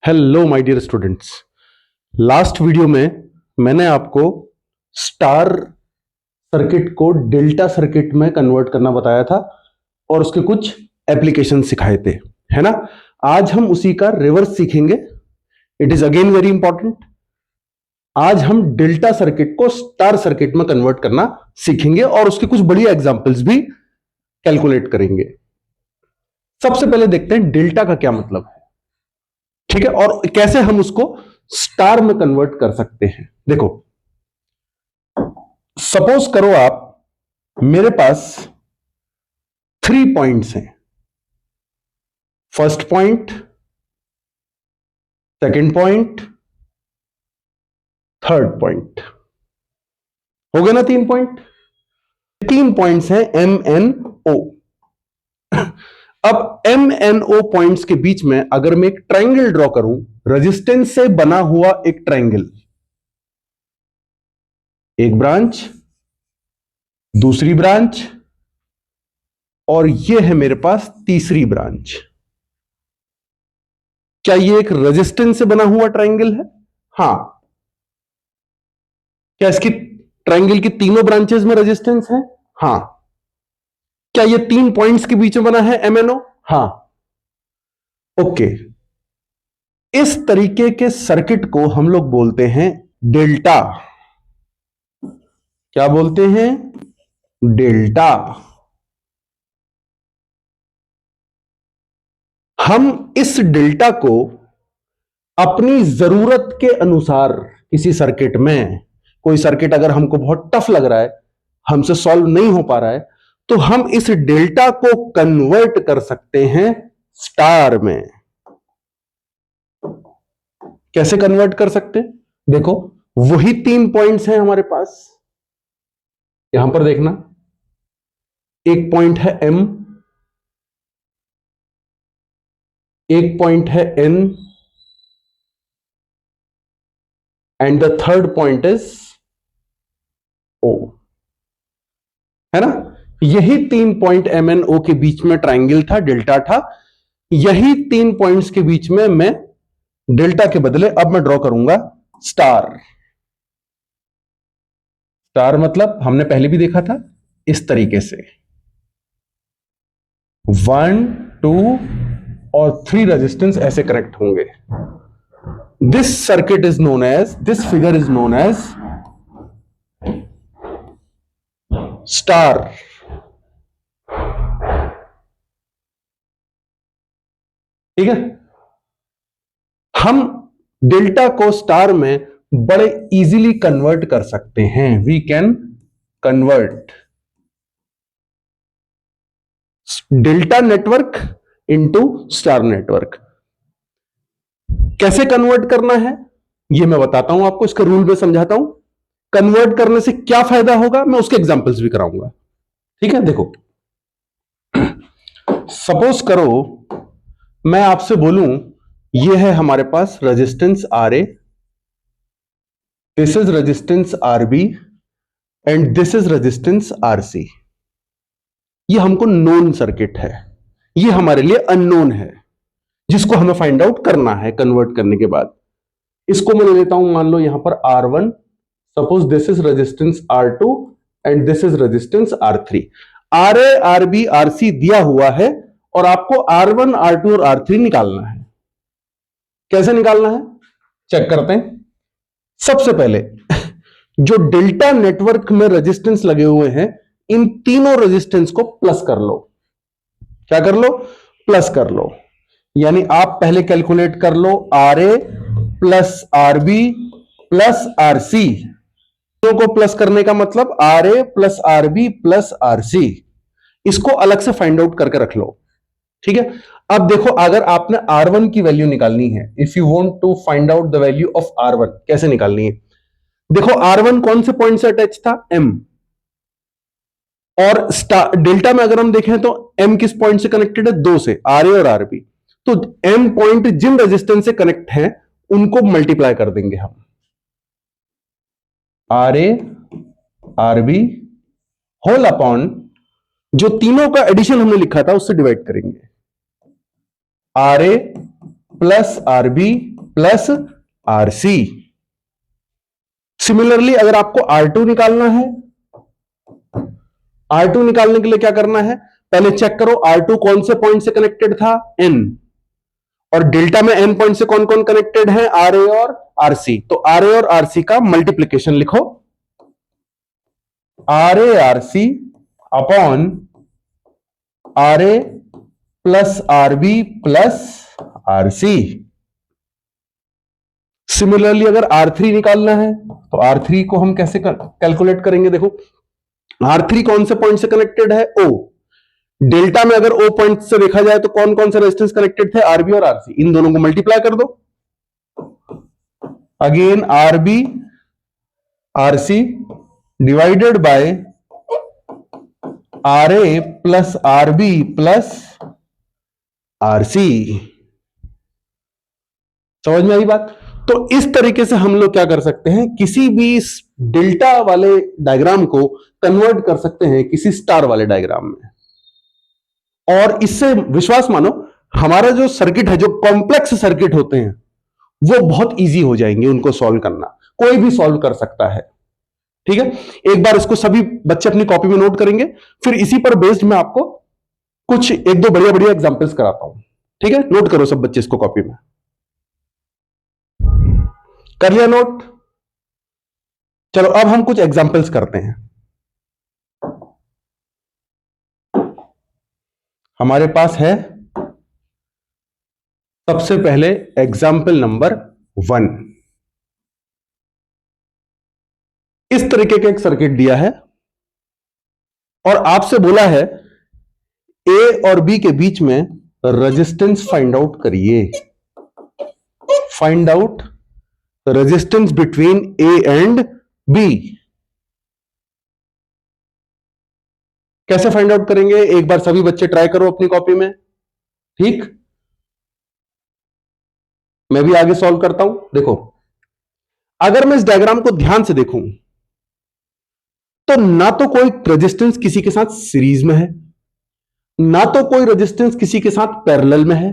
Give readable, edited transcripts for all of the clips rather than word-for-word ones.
Hello my dear students. Last video में मैंने आपको स्टार सर्किट को डेल्टा सर्किट में कन्वर्ट करना बताया था और उसके कुछ एप्लीकेशन सिखाए थे, है ना। आज हम उसी का रिवर्स सीखेंगे। It is again very important. आज हम डेल्टा सर्किट को स्टार सर्किट में कन्वर्ट करना सीखेंगे और उसके कुछ बढ़िया एग्जांपल्स भी कैलकुलेट करेंगे। सबसे पहले देखते हैं डेल्टा का क्या मतलब है, ठीक है, और कैसे हम उसको स्टार में कन्वर्ट कर सकते हैं। देखो, सपोज करो आप, मेरे पास 3 पॉइंट्स हैं। First point, second point, third point. हो गए ना 3 पॉइंट। 3 पॉइंट्स हैं एम एन ओ। अब एम एन ओ पॉइंट्स के बीच में अगर मैं एक ट्रायंगल ड्रॉ करूं, रेजिस्टेंस से बना हुआ एक ट्रायंगल, एक ब्रांच, दूसरी ब्रांच, और यह है मेरे पास तीसरी ब्रांच। क्या यह एक रेजिस्टेंस से बना हुआ ट्रायंगल है? हां। क्या इसकी ट्रायंगल की तीनों ब्रांचेस में रेजिस्टेंस है? हां। क्या ये 3 पॉइंट्स के बीच में बना है एमएनओ? हां। ओके, इस तरीके के सर्किट को हम लोग बोलते हैं डेल्टा। क्या बोलते हैं? डेल्टा। हम इस डेल्टा को अपनी जरूरत के अनुसार किसी सर्किट में, कोई सर्किट अगर हमको बहुत टफ लग रहा है, हमसे सॉल्व नहीं हो पा रहा है, तो हम इस डेल्टा को कन्वर्ट कर सकते हैं स्टार में। कैसे कन्वर्ट कर सकते हैं? देखो, वही 3 पॉइंट्स हैं हमारे पास। यहां पर देखना, एक पॉइंट है एम, एक पॉइंट है N, and the third point is O, है ना। यही 3 पॉइंट एम एन ओ के बीच में ट्रायंगल था, डेल्टा था। यही 3 पॉइंट्स के बीच में मैं डेल्टा के बदले अब मैं ड्रॉ करूंगा स्टार। स्टार मतलब हमने पहले भी देखा था, इस तरीके से 1, 2 और 3 रेजिस्टेंस ऐसे कनेक्ट होंगे। This circuit is known as, this figure is known as star. ठीक है, हम डेल्टा को स्टार में बड़े इजीली कन्वर्ट कर सकते हैं। We can convert delta network into star network. कैसे कन्वर्ट करना है यह मैं बताता हूं आपको, इसका रूल में समझाता हूं। कन्वर्ट करने से क्या फायदा होगा मैं उसके एग्जांपल्स भी कराऊंगा। ठीक है, देखो, सपोज करो मैं आपसे बोलूं यह है हमारे पास resistance R A, this is resistance R B, and this is resistance R C. ये हमको नोन सर्किट है, ये हमारे लिए अननोन है, जिसको हमें फाइंड आउट करना है कन्वर्ट करने के बाद। इसको मैं ले लेता हूं, मान लो यहां पर R1, suppose this is resistance R2 and this is resistance R3। RA, RB, RC दिया हुआ है और आपको R1, R2 और R3 निकालना है। कैसे निकालना है चेक करते हैं। सबसे पहले जो डेल्टा नेटवर्क में रेजिस्टेंस लगे हुए हैं, इन तीनों रेजिस्टेंस को प्लस कर लो। क्या कर लो? प्लस कर लो। यानी आप पहले कैलकुलेट कर लो RA plus RB plus RC। तीनों को प्लस करने का मतलब RA plus RB plus RC। इसको अलग से फाइंड आउट करके रख लो। ठीक है, अब देखो, अगर आपने R1 की वैल्यू निकालनी है, if you want to find out the value of R1, कैसे निकालनी है? देखो, R1 कौन से पॉइंट से अटैच था? M। और डेल्टा में अगर हम देखें तो M किस पॉइंट से कनेक्टेड है? 2 से, RA और RB। तो M पॉइंट जिन रेजिस्टेंस से कनेक्ट हैं उनको मल्टीप्लाई कर देंगे हम, RA RB होल अपॉन जो तीनों का एडिशन हमने लिखा था उससे डिवाइड करेंगे। RA plus RB plus RC. Similarly अगर आपको R2 निकालना है, R2 निकालने के लिए क्या करना है, पहले चेक करो R2 कौन से पॉइंट से कनेक्टेड था, N, और डेल्टा में N पॉइंट से कौन कौन कनेक्टेड है, RA और RC। तो RA और RC का मल्टीप्लीकेशन लिखो, RA RC upon RA plus RB plus RC। Similarly अगर R3 निकालना है तो R3 को हम कैसे कैलकुलेट करेंगे, देखो R3 कौन से पॉइंट से कनेक्टेड है, O। डेल्टा में अगर O पॉइंट से देखा जाए तो कौन कौन से रेजिस्टेंस कनेक्टेड थे, RB और RC। इन दोनों को मल्टीप्लाई कर दो, again RB RC divided by RA plus RB plus RC। समझ में आई बात? तो इस तरीके से हम लोग क्या कर सकते हैं, किसी भी डेल्टा वाले डायग्राम को कन्वर्ट कर सकते हैं किसी स्टार वाले डायग्राम में, और इससे विश्वास मानो हमारा जो सर्किट है, जो कॉम्प्लेक्स सर्किट होते हैं वो बहुत इजी हो जाएंगे उनको सॉल्व करना, कोई भी सॉल्व कर सकता है। ठीक है, एक बार इसको सभी बच्चे अपनी कॉपी में नोट करेंगे, फिर इसी पर बेस्ड मैं आपको कुछ एक दो बढ़िया बढ़िया एग्जांपल्स कराता हूं। ठीक है, नोट करो सब बच्चे इसको कॉपी में। कर लिया नोट? चलो अब हम कुछ एग्जांपल्स करते हैं। हमारे पास है सबसे पहले एग्जाम्पल नंबर 1। इस तरीके का एक सर्किट दिया है और आपसे बोला है ए और बी के बीच में रेजिस्टेंस फाइंड आउट करिए। Find out resistance between A and B. कैसे फाइंड आउट करेंगे, एक बार सभी बच्चे ट्राई करो अपनी कॉपी में। ठीक, मैं भी आगे सॉल्व करता हूं। देखो, अगर मैं इस डायग्राम को ध्यान से देखूं तो ना तो कोई रेजिस्टेंस किसी के साथ सीरीज में है, ना तो कोई रेजिस्टेंस किसी के साथ पैरेलल में है,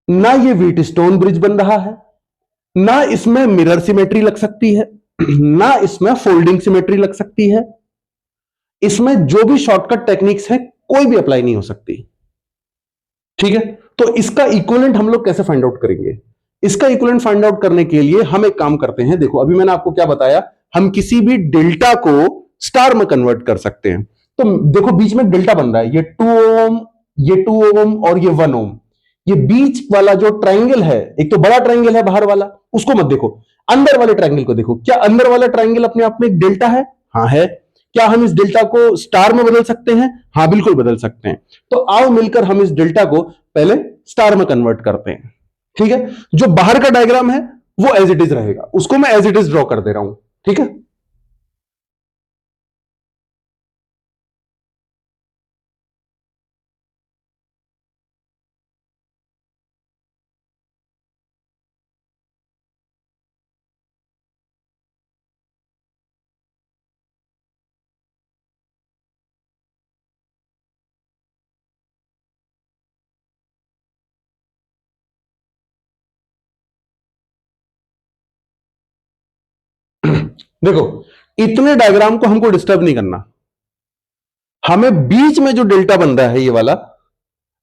ना ये व्हीटस्टोन ब्रिज बन रहा है, ना इसमें मिरर सिमेट्री लग सकती है, ना इसमें फोल्डिंग सिमेट्री लग सकती है। इसमें जो भी शॉर्टकट टेक्निक्स है कोई भी अप्लाई नहीं हो सकती। ठीक है, तो इसका इक्विवेलेंट हम लोग कैसे फाइंड आउट करेंगे? इसका इक्विवेलेंट फाइंड आउट करने के लिए हम एक काम करते हैं। देखो, अभी मैंने आपको क्या बताया, हम किसी भी डेल्टा को स्टार में कन्वर्ट कर सकते हैं। तो देखो, बीच में डेल्टा बन रहा है, ये 2 ओम, ये 2 ओम और ये 1 ओम। ये बीच वाला जो ट्राइंगल है, एक तो बड़ा ट्राइंगल है बाहर वाला, उसको मत देखो, अंदर वाले ट्राइंगल को देखो। क्या अंदर वाला ट्राइंगल अपने आप में एक डेल्टा है? हाँ है। क्या हम इस डेल्टा को स्टार में बदल सकते हैं? हाँ, बिल्कुल बदल सकते हैं। तो आओ मिलकर हम इस डेल्टा को पहले स्टार में कन्वर्ट करते हैं। ठीक है, जो बाहर का डायग्राम है वो एज इट इज रहेगा, उसको मैं एज इट इज ड्रॉ कर दे रहा हूं। ठीक है, देखो, इतने डायग्राम को हमको डिस्टर्ब नहीं करना। हमें बीच में जो डेल्टा बन रहा है ये वाला,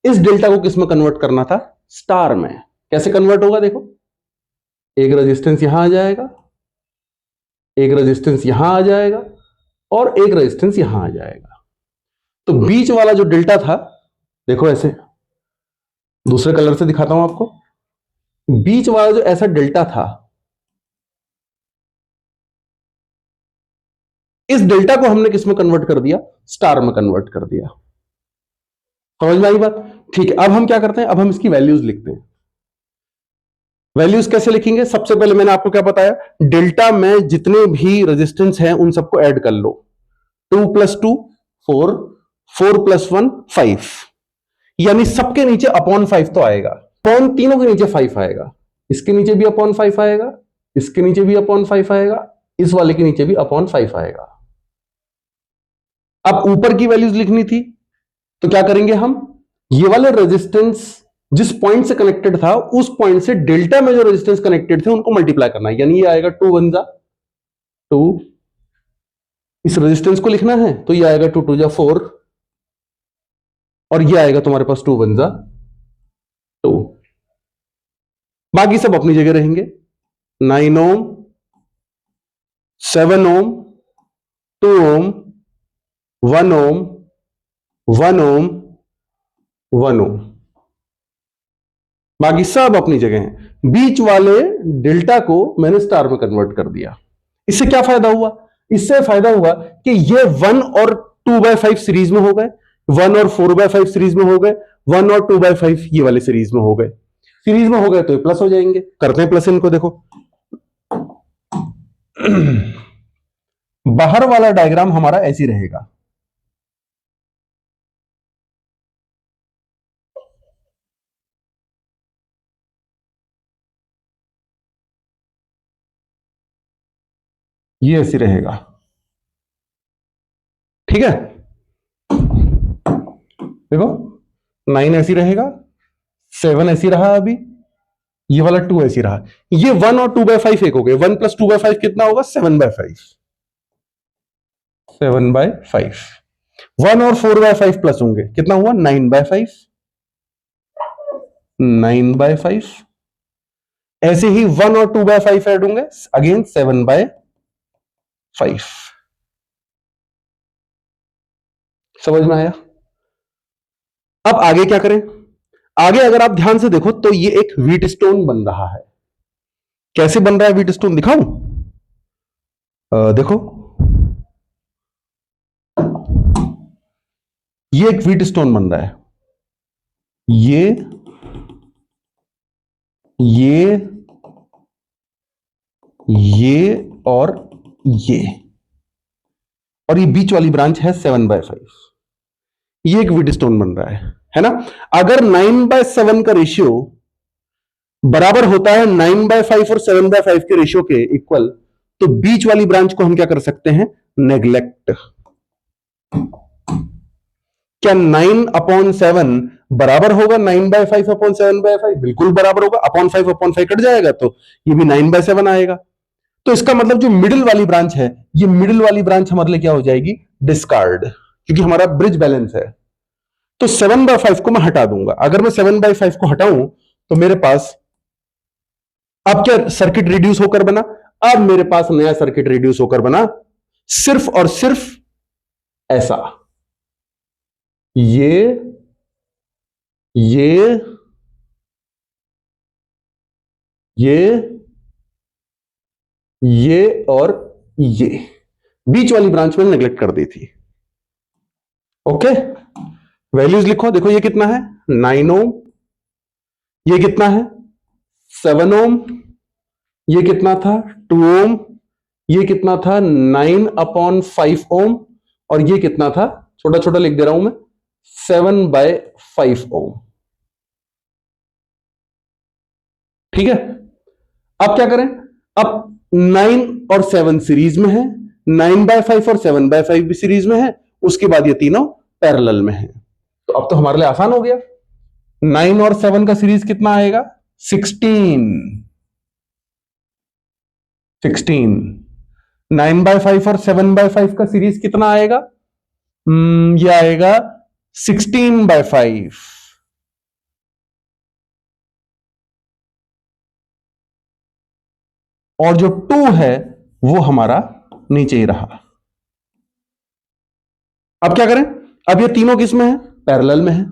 इस डेल्टा को किस में कन्वर्ट करना था? स्टार में। कैसे कन्वर्ट होगा? देखो, एक रेजिस्टेंस यहां आ जाएगा, एक रेजिस्टेंस यहां आ जाएगा और एक रेजिस्टेंस यहां आ जाएगा। तो बीच वाला जो डेल्टा था, देखो ऐसे दूसरे कलर से दिखाता हूं आपको। बीच वाला जो ऐसा डेल्टा था, इस डेल्टा को हमने किस में कन्वर्ट कर दिया? स्टार में कन्वर्ट कर दिया। समझ में आई बात? ठीक है, अब हम क्या करते हैं, अब हम इसकी वैल्यूज लिखते हैं। वैल्यूज कैसे लिखेंगे? सबसे पहले मैंने आपको क्या बताया, डेल्टा में जितने भी रेजिस्टेंस हैं उन सबको ऐड कर लो। 2 + 2 4, 4 + 1 5, यानी सबके नीचे अपॉन 5 तो आएगा। अपॉन तीनों के नीचे 5 आएगा, इसके नीचे भी अपॉन 5 आएगा, इसके नीचे भी अपॉन 5 आएगा, इस वाले के नीचे भी अपॉन 5 आएगा। अब ऊपर की वैल्यूज लिखनी थी, तो क्या करेंगे हम, ये वाले रेजिस्टेंस जिस पॉइंट से कनेक्टेड था उस पॉइंट से डेल्टा में जो रेजिस्टेंस कनेक्टेड थे उनको मल्टीप्लाई करना है, यानी ये आएगा 2 1 जा 2, इस रेजिस्टेंस को लिखना है तो ये आएगा 2 2 जा 4, और ये आएगा तुम्हारे पास 2 1 जा 2। बाकी सब अपनी जगह रहेंगे, 9 ओम, 7 ओम, 2 ओम, 1 ओम, 1 ओम, 1 ओम, बाकी सब अपनी जगह हैं। बीच वाले डेल्टा को मैंने स्टार में कन्वर्ट कर दिया। इससे क्या फायदा हुआ? इससे फायदा हुआ कि ये 1 और 2/5 सीरीज में हो गए, 1 और 4/5 सीरीज में हो गए, 1 और 2/5 ये वाले सीरीज में हो गए। सीरीज में हो गए तो ये प्लस हो जाएंगे। करते हैं प्लस इनको, देखो बाहर वाला डायग्राम हमारा ऐसी रहेगा, ये ऐसी रहेगा, ठीक है। देखो 9 ऐसी रहेगा, 7 ऐसी रहा, अभी ये वाला 2 ऐसी रहा, ये 1 और 2/5 एक हो गए, 1 + 2/5 कितना होगा? 7/5, 7/5। 1 और 4/5 प्लस होंगे, कितना हुआ? 9/5, 9/5। ऐसे ही 1 और 2/5 ऐड होंगे, अगेन 7/5। समझ में आया? अब आगे क्या करें? आगे अगर आप ध्यान से देखो तो ये एक व्हीट स्टोन बन रहा है। कैसे बन रहा है व्हीट स्टोन, दिखाऊं? देखो ये एक व्हीट स्टोन बन रहा है, ये और ये बीच वाली ब्रांच है 7/5। ये एक व्हीट स्टोन बन रहा है ना। अगर 9/7 का रेशियो बराबर होता है 9/5 और 7/5 के रेशियो के इक्वल, तो बीच वाली ब्रांच को हम क्या कर सकते हैं? नेग्लेक्ट। क्या 9/7 बराबर होगा 9/5/7/5? बिल्कुल बराबर होगा, अपॉन 5/5 कट जाएगा तो ये भी 9/7 आएगा। तो इसका मतलब जो मिडिल वाली ब्रांच है, ये मिडिल वाली ब्रांच हमारे लिए क्या हो जाएगी? डिस्कार्ड, क्योंकि हमारा ब्रिज बैलेंस है। तो 7/5 को मैं हटा दूंगा। अगर मैं 7/5 को हटाऊं तो मेरे पास अब क्या सर्किट रिड्यूस होकर बना? अब मेरे पास नया सर्किट रिड्यूस होकर बना, सिर्फ और सिर्फ ऐसा, ये और ये बीच वाली ब्रांच में नेग्लेक्ट कर दी थी। ओके, वैल्यूज लिखो। देखो ये कितना है? 9 ओम, ये कितना है? 7 ओम, ये कितना था? 2 ओम, ये कितना था? 9/5 ओम, और ये कितना था? छोटा छोटा लिख दे रहा हूं मैं, 7/5 ओम। ठीक है, अब क्या करें? अब 9 और 7 सीरीज में है, 9/5 और 7/5 भी सीरीज में है, उसके बाद ये तीनों पैरेलल में है। तो अब तो हमारे लिए आसान हो गया। 9 और 7 का सीरीज कितना आएगा? 16। 9/5 और 7/5 का सीरीज कितना आएगा? ये आएगा 16/5। और जो 2 है वो हमारा नीचे ही रहा। अब क्या करें? अब ये तीनों किस में है? पैरेलल में है।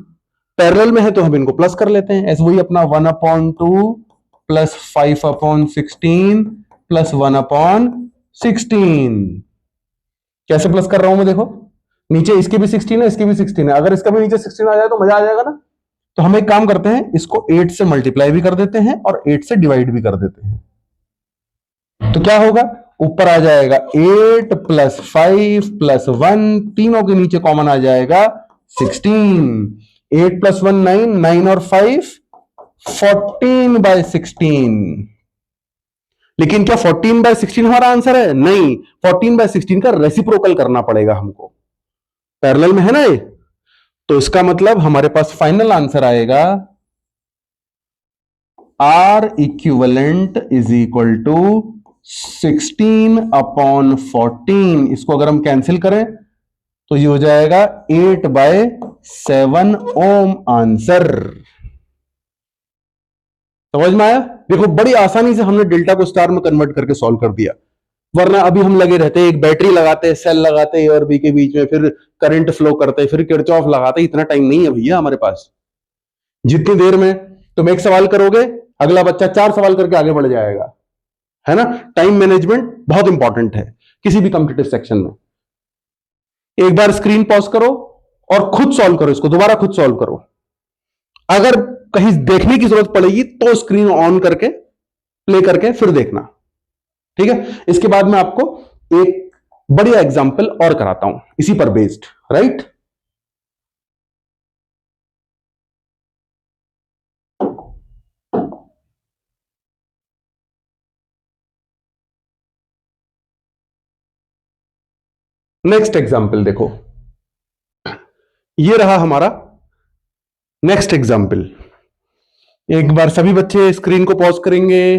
पैरेलल में है तो हम इनको प्लस कर लेते हैं, ऐसे वही अपना 1/2 प्लस 5/16 प्लस 1/16। कैसे प्लस कर रहा हूं मैं? देखो नीचे इसके भी 16 है, इसके भी 16 है। अगर इसका भी नीचे 16 आ जाए तो मजा आ जाएगा ना। तो हम एक काम करते हैं, इसको 8 से मल्टीप्लाई भी कर देते हैं और 8 से डिवाइड भी कर देते हैं। तो क्या होगा? ऊपर आ जाएगा 8 + 5 + 1, तीनों के नीचे कॉमन आ जाएगा 16। 8 + 1 9, 9 और 5 14/16। लेकिन क्या 14/16 हमारा आंसर है? नहीं, 14/16 का रेसिप्रोकल करना पड़ेगा हमको। पैरेलल में है ना ये, तो इसका मतलब हमारे पास फाइनल आंसर आएगा R equivalent is equal to 16/14। इसको अगर हम कैंसिल करें तो ये हो जाएगा 8/7 ओम आंसर। समझ में आया? देखो बड़ी आसानी से हमने डेल्टा को स्टार में कन्वर्ट करके सॉल्व कर दिया। वरना अभी हम लगे रहते हैं, एक बैटरी लगाते हैं, सेल लगाते हैं ए और बी के बीच में, फिर करंट फ्लो करते हैं, फिर किरचॉफ लगाते हैं। इतना टाइम नहीं है भैया हमारे पास। जितनी देर में तुम एक सवाल करोगे, अगला बच्चा 4 सवाल करके आगे बढ़ जाएगा, है ना? टाइम मैनेजमेंट बहुत इंपॉर्टेंट है किसी भी कॉम्पिटिटिव सेक्शन में। एक बार स्क्रीन पॉज करो और खुद सॉल्व करो, इसको दोबारा खुद सॉल्व करो। अगर कहीं देखने की जरूरत पड़ेगी तो स्क्रीन ऑन करके प्ले करके फिर देखना, ठीक है? इसके बाद मैं आपको एक बढ़िया एग्जांपल और कराता हूं इसी पर बेस्ड, राइट? नेक्स्ट एग्जांपल देखो, ये रहा हमारा नेक्स्ट एग्जांपल। एक बार सभी बच्चे स्क्रीन को पॉज करेंगे,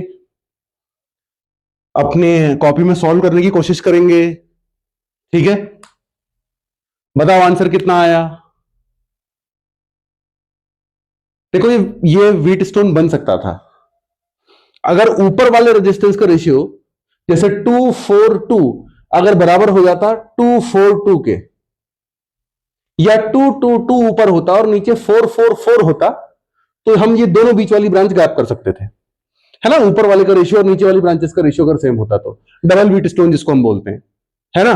अपने कॉपी में सॉल्व करने की कोशिश करेंगे, ठीक है? बताओ आंसर कितना आया। देखो ये व्हीट स्टोन बन सकता था अगर ऊपर वाले रेजिस्टेंस का रेशियो जैसे 242 अगर बराबर हो जाता 242 के, या 222 ऊपर होता और नीचे 444 होता, तो हम ये दोनों बीच वाली ब्रांच गैप कर सकते थे, है ना? ऊपर वाले का रेशियो और नीचे वाली ब्रांचेस का रेशियो अगर सेम होता तो डबल व्हीट स्टोन जिसको हम बोलते हैं, है ना?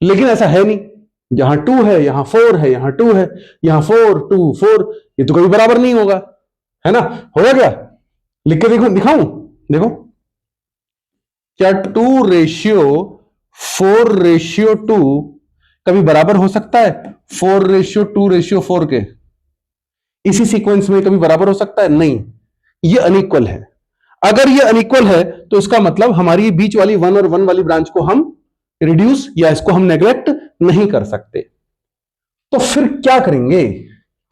लेकिन ऐसा है नहीं। यहां 2 है, यहां 4 है, यहां 2 है, यहां 4 2 4, ये तो कभी बराबर नहीं होगा, है ना? होगा क्या? लिख के देखो, दिखाऊं? देखो, क्या 2:4:2 कभी बराबर हो सकता है 4:2:4 के? इसी सीक्वेंस में कभी बराबर हो सकता है? नहीं, ये अनइक्वल है। अगर ये अनइक्वल है तो इसका मतलब हमारी बीच वाली 1 और 1 वाली ब्रांच को हम रिड्यूस या इसको हम नेग्लेक्ट नहीं कर सकते। तो फिर क्या करेंगे,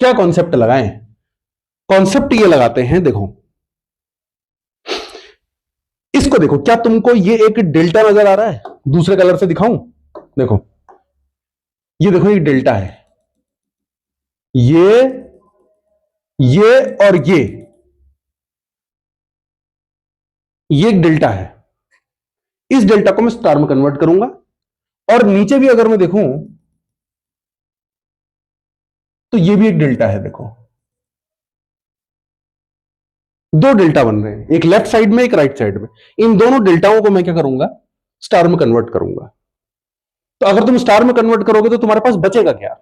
क्या कॉन्सेप्ट लगाएं? कॉन्सेप्ट ये लगाते हैं, देखो इसको देखो, क्या तुमको ये एक डेल्टा नजर आ रहा है? दूसरे कलर से दिखाऊं? देखो, ये देखो, ये डेल्टा है, ये और ये एक डेल्टा है। इस डेल्टा को मैं स्टार में कन्वर्ट करूंगा और नीचे भी अगर मैं देखूं तो ये भी एक डेल्टा है। देखो, दो डेल्टा बन रहे हैं, एक लेफ्ट साइड में, एक राइट साइड में। इन दोनों डेल्टाओं को मैं क्या करूंगा? स्टार में कन्वर्ट करूंगा। तो अगर तुम स्टार में कन्वर्ट करोगे तो तुम्हारे पास बचेगा क्या?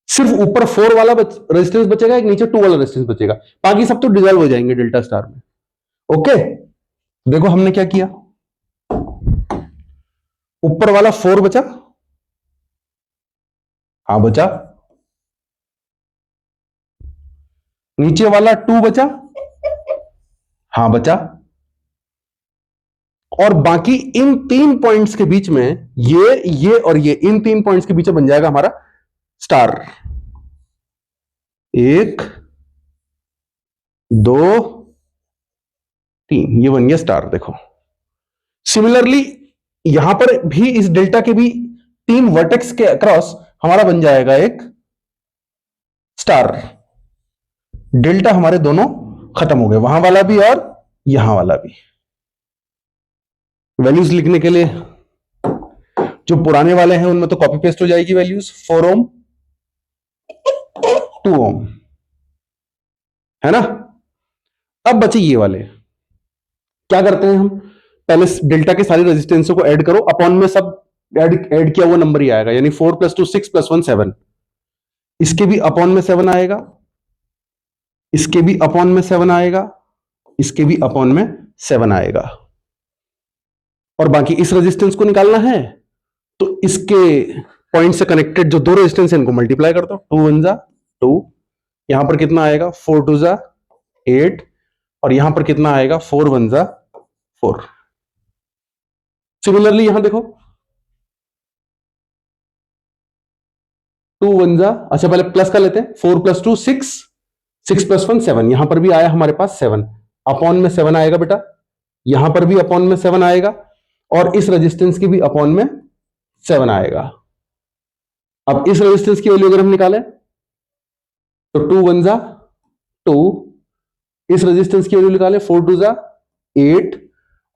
सिर्फ ऊपर 4 वाला रेजिस्टेंस बचेगा, एक नीचे 2 वाला रेजिस्टेंस बचेगा, बाकी सब तो डिजॉल्व हो जाएंगे डेल्टा स्टार में। ओके, देखो हमने क्या किया, ऊपर वाला 4 बचा, हाँ बचा, नीचे वाला 2 बचा, हाँ बचा, और बाकी इन 3 पॉइंट्स के बीच में ये और ये, इन 3 पॉइंट्स के बीच में बन जाएगा हमारा स्टार। 1 2 3, ये बन गया स्टार। देखो सिमिलरली यहां पर भी इस डेल्टा के भी 3 वर्टेक्स के अक्रॉस हमारा बन जाएगा एक स्टार। डेल्टा हमारे दोनों खत्म हो गए, वहां वाला भी और यहां वाला भी। वैल्यूज लिखने के लिए जो पुराने वाले हैं उनमें तो कॉपी पेस्ट हो जाएगी वैल्यूज, 4 ओम 2 ओम, है ना? अब बचे ये वाले। क्या करते हैं हम? पहले डेल्टा के सारे रेजिस्टेंसों को ऐड करो, अपॉन में सब ऐड किया हुआ नंबर ही आएगा, यानी 4 + 2 6 + 1 7। इसके भी अपॉन में 7 आएगा, इसके भी अपॉन में 7 आएगा, इसके भी अपॉन में 7 आएगा। और बाकी इस रेजिस्टेंस को निकालना है तो इसके पॉइंट से कनेक्टेड जो दो रेजिस्टेंस है इनको मल्टीप्लाई कर दो, 2 1 जा 2, यहां पर कितना आएगा 4 2 जा 8, और यहां पर कितना आएगा 4 1 जा 4। सिमिलरली यहां देखो 2 1 जा, अच्छा पहले प्लस कर लेते हैं, 4 + 2 6 6 + 1 7, यहां पर भी आया हमारे पास 7, अपॉन में 7 आएगा बेटा, यहां पर भी अपॉन में 7 आएगा, और इस रेजिस्टेंस की भी अपॉन में 7 आएगा। अब इस रेजिस्टेंस की वैल्यू अगर हम निकालें तो 2 × 1 = 2, इस रेजिस्टेंस की वैल्यू निकालें 4 × 2 = 8,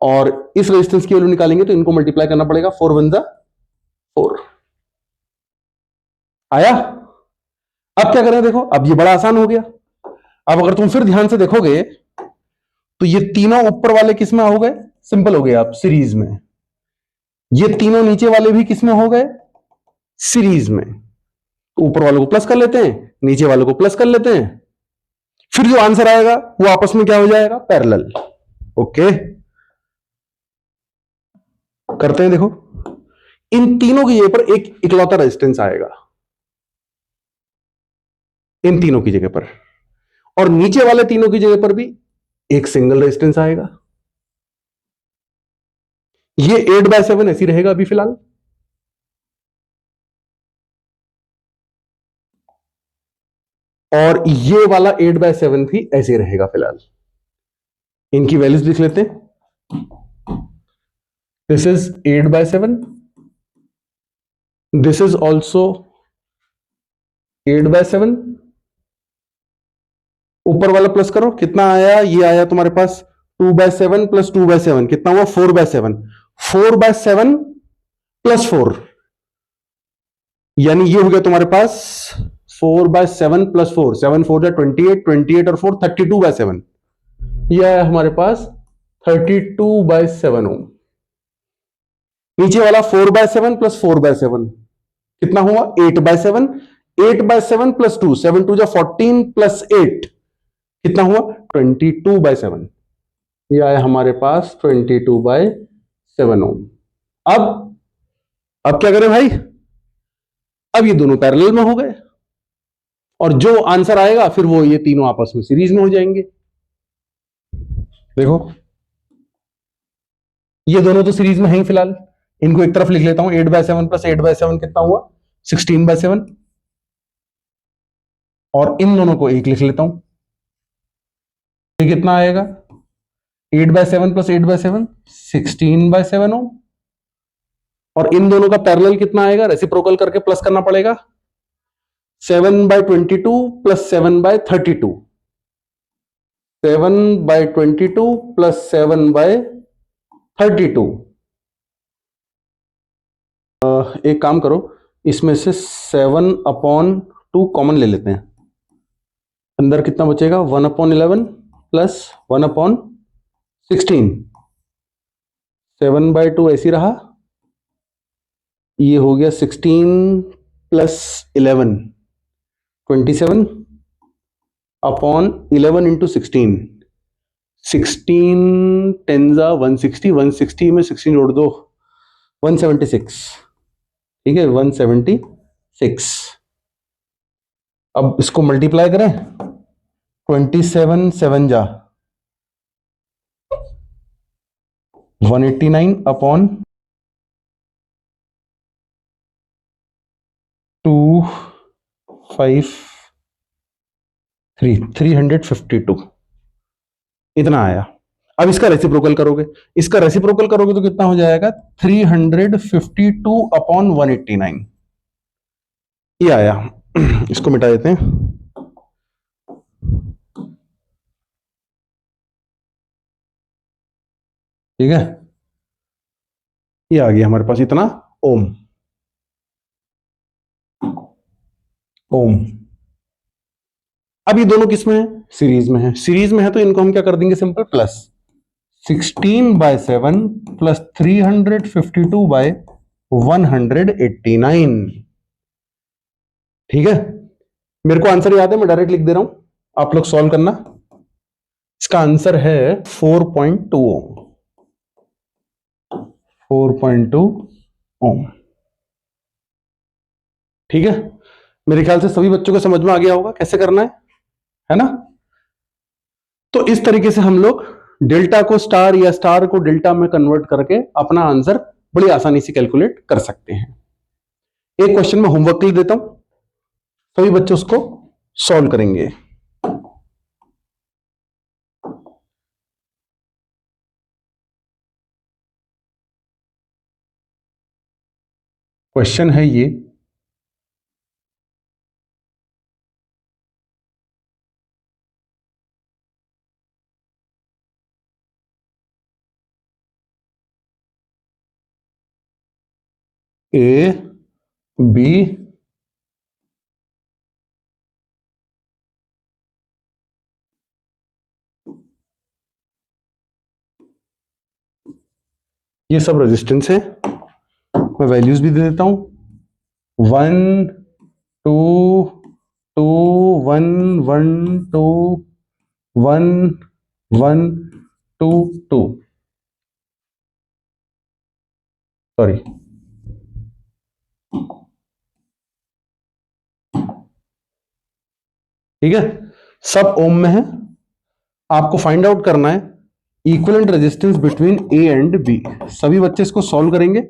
और इस रेजिस्टेंस की वैल्यू निकालेंगे तो इनको मल्टीप्लाई करना पड़ेगा, 4 × 1 = 4। आया? अब क्या करें, देखो अब ये बड़ा आसान हो गया। अब अगर तुम फिर ध्यान से देखोगे तो ये तीनों ऊपर वाले किस में हो गए, सिंपल हो गए, आप सीरीज में। ये तीनों नीचे वाले भी किस में हो गए, सीरीज में। ऊपर वालों को प्लस कर लेते हैं, नीचे वालों को प्लस कर लेते हैं, फिर जो आंसर आएगा वो आपस में क्या हो जाएगा, पैरेलल। ओके, करते हैं। देखो इन तीनों की जगह पर एक इकलौता रेजिस्टेंस आएगा, इन तीनों की जगह पर, और नीचे वाले तीनों की जगह पर भी एक सिंगल रेजिस्टेंस आएगा। ये 8/7 ऐसी रहेगा अभी फिलहाल, और ये वाला 8/7 भी ऐसे रहेगा फिलहाल। इनकी वैल्यूज लिख लेते हैं। This is 8/7, this is also 8/7। ऊपर वाला प्लस करो, कितना आया, ये आया तुम्हारे पास 2/7 + 2/7, कितना हुआ, 4/7। 4/7 + 4, यानी ये हो गया तुम्हारे पास 4/7 + 4, 7 × 4 = 28, 28 और 4 32/7, यह है हमारे पास 32/7 ओम। नीचे वाला 4/7 + 4/7 कितना हुआ, 8/7, 8/7 + 2, 7 × 2 = 14 + 8 कितना हुआ, 22/7, यह आया हमारे पास 22/7 ओम। अब क्या करें भाई, अब ये दोनों पैरेलल में हो गए, और जो आंसर आएगा फिर वो ये तीनों आपस में सीरीज में हो जाएंगे। देखो ये दोनों तो सीरीज में हैं फिलहाल, इनको एक तरफ लिख लेता हूं, 8/7 + 8/7 कितना हुआ, 16/7, और इन दोनों को एक लिख लेता हूं, ये कितना आएगा, 8/7 + 8/7 16/7 ओम, और इन दोनों का पैरेलल कितना आएगा, रेसिप्रोकल करके प्लस करना पड़ेगा, 7/22 + 7/32, 7/22 + 7/32। एक काम करो, इसमें से 7/2 कॉमन ले लेते हैं, अंदर कितना बचेगा, 1/11 + 1/16, 7/2 ऐसी रहा, ये हो गया 16 + 11 27 अपॉन 11 × 16, 16 10 = 160, 160 में 16 जोड़ दो, 176, ठीक है, 176। अब इसको मल्टीप्लाई करें, 27 7 जा 189 अपॉन 253 352, इतना आया। अब इसका रेसिप्रोकल करोगे, इसका रेसिप्रोकल करोगे तो कितना हो जाएगा, 352/189, ये आया। इसको मिटा देते हैं, ठीक है, ये आ गया हमारे पास इतना ओम। अब ये दोनों किसमें है, सीरीज में है, सीरीज में है तो इनको हम क्या कर देंगे, सिंपल प्लस, 16/7 + 352/189, ठीक है। मेरे को आंसर याद है, मैं डायरेक्ट लिख दे रहा हूं, आप लोग सॉल्व करना। इसका आंसर है 4.2 ओम, 4.2 ओम, ठीक है। मेरे ख्याल से सभी बच्चों को समझ में आ गया होगा कैसे करना है ना। तो इस तरीके से हम लोग डेल्टा को स्टार या स्टार को डेल्टा में कन्वर्ट करके अपना आंसर बड़ी आसानी से कैलकुलेट कर सकते हैं। एक क्वेश्चन में होमवर्क लिख देता हूं, सभी बच्चे उसको सॉल्व करेंगे। क्वेश्चन है ये, ए बी ये सब रेजिस्टेंस है। मैं वैल्यूज भी दे देता हूं, 1 2 2 1 1 2 1 1 2 2, सॉरी ठीक है, सब ओम में है। आपको फाइंड आउट करना है equivalent resistance between A and B. सभी बच्चे इसको सॉल्व करेंगे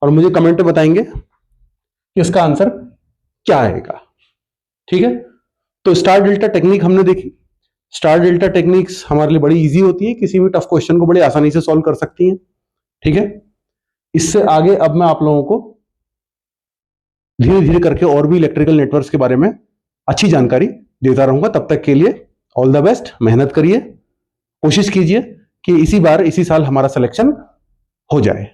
और मुझे कमेंट में बताएंगे कि इसका आंसर क्या आएगा। ठीक है, तो स्टार डेल्टा टेक्निक हमने देखी। स्टार डेल्टा टेक्निक्स हमारे लिए बड़ी इजी होती है, किसी भी टफ क्वेश्चन को बड़ी आसानी से सॉल्व कर सकती हैं। ठीक है, इससे आगे अब मैं आप लोगों को धीरे धीरे करके और भी इलेक्ट्रिकल नेटवर्क्स के बारे में अच्छी जानकारी देता रहूंगा। तब तक के लिए ऑल द बेस्ट, मेहनत करिए, कोशिश कीजिए कि इसी साल हमारा सिलेक्शन हो जाए।